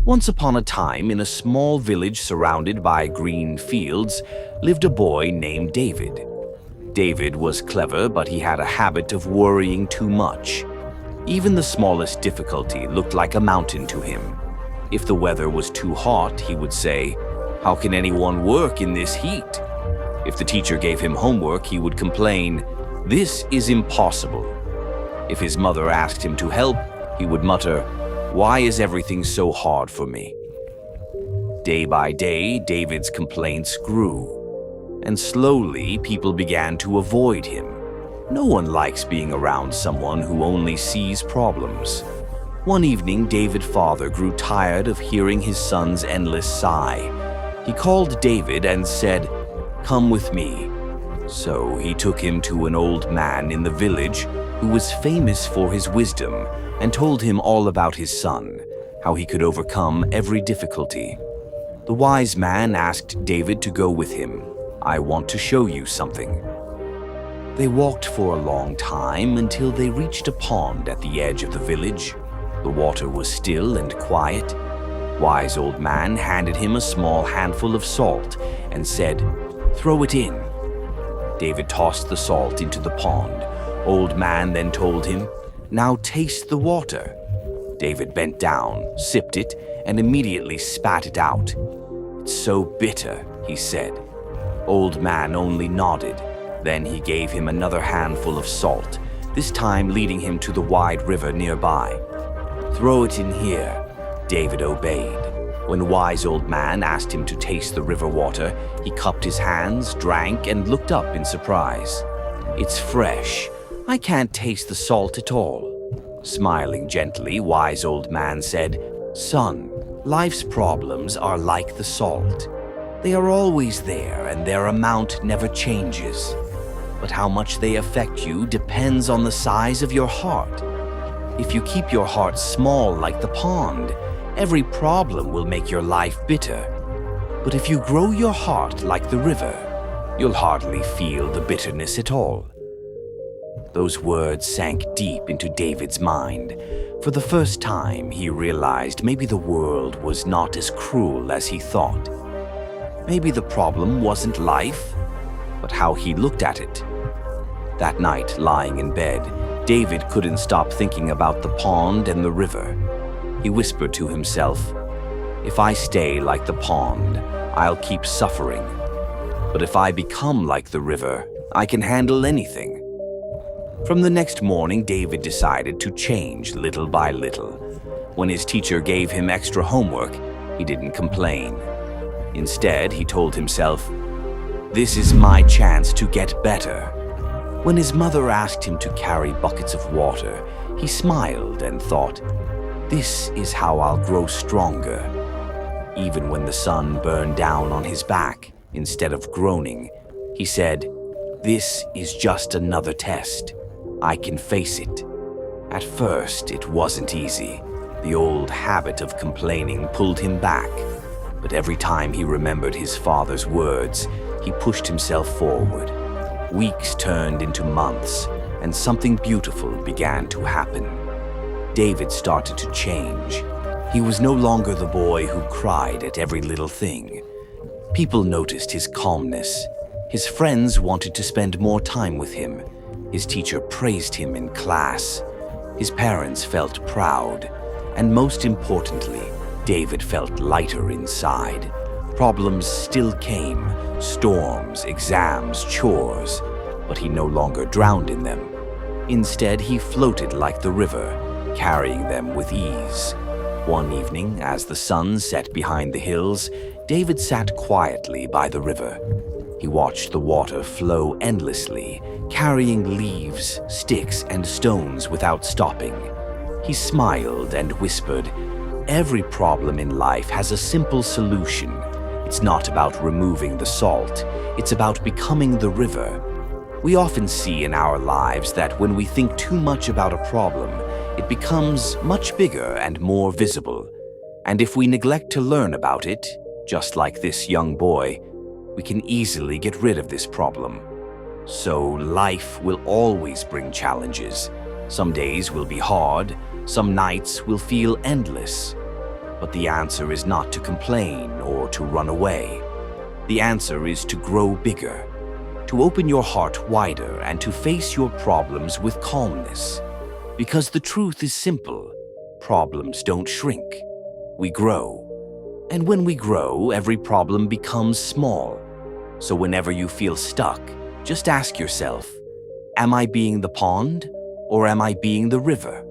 Once upon a time, in a small village surrounded by green fields, lived a boy named David. David was clever, but he had a habit of worrying too much. Even the smallest difficulty looked like a mountain to him. If the weather was too hot, he would say, "How can anyone work in this heat?" If the teacher gave him homework, he would complain, "This is impossible." If his mother asked him to help, he would mutter, "Why is everything so hard for me?" Day by day, David's complaints grew, and slowly people began to avoid him. No one likes being around someone who only sees problems. One evening, David's father grew tired of hearing his son's endless sigh. He called David and said, "Come with me." So he took him to an old man in the village who was famous for his wisdom and told him all about his son, how he could overcome every difficulty. The wise man asked David to go with him. "I want to show you something." They walked for a long time until they reached a pond at the edge of the village. The water was still and quiet. Wise old man handed him a small handful of salt and said, "Throw it in." David tossed the salt into the pond. Old man then told him, "Now taste the water." David bent down, sipped it, and immediately spat it out. "It's so bitter," he said. Old man only nodded. Then he gave him another handful of salt, this time leading him to the wide river nearby. "Throw it in here." David obeyed. When wise old man asked him to taste the river water, he cupped his hands, drank, and looked up in surprise. "It's fresh. I can't taste the salt at all." Smiling gently, wise old man said, "Son, life's problems are like the salt. They are always there and their amount never changes. But how much they affect you depends on the size of your heart. If you keep your heart small like the pond, every problem will make your life bitter. But if you grow your heart like the river, you'll hardly feel the bitterness at all." Those words sank deep into David's mind. For the first time, he realized maybe the world was not as cruel as he thought. Maybe the problem wasn't life, but how he looked at it. That night, lying in bed, David couldn't stop thinking about the pond and the river. He whispered to himself, "If I stay like the pond, I'll keep suffering. But if I become like the river, I can handle anything." From the next morning, David decided to change little by little. When his teacher gave him extra homework, he didn't complain. Instead, he told himself, "This is my chance to get better." When his mother asked him to carry buckets of water, he smiled and thought, "This is how I'll grow stronger." Even when the sun burned down on his back, instead of groaning, he said, "This is just another test. I can face it." At first, it wasn't easy. The old habit of complaining pulled him back. But every time he remembered his father's words, he pushed himself forward. Weeks turned into months, and something beautiful began to happen. David started to change. He was no longer the boy who cried at every little thing. People noticed his calmness. His friends wanted to spend more time with him. His teacher praised him in class. His parents felt proud. And most importantly, David felt lighter inside. Problems still came, storms, exams, chores, but he no longer drowned in them. Instead, he floated like the river, carrying them with ease. One evening, as the sun set behind the hills, David sat quietly by the river. He watched the water flow endlessly, carrying leaves, sticks, and stones without stopping. He smiled and whispered, "Every problem in life has a simple solution. It's not about removing the salt, it's about becoming the river." We often see in our lives that when we think too much about a problem, it becomes much bigger and more visible. And if we neglect to learn about it, just like this young boy, we can easily get rid of this problem. So life will always bring challenges. Some days will be hard, some nights will feel endless. But the answer is not to complain or to run away. The answer is to grow bigger, to open your heart wider and to face your problems with calmness. Because the truth is simple. Problems don't shrink. We grow. And when we grow, every problem becomes small. So whenever you feel stuck, just ask yourself, am I being the pond or am I being the river?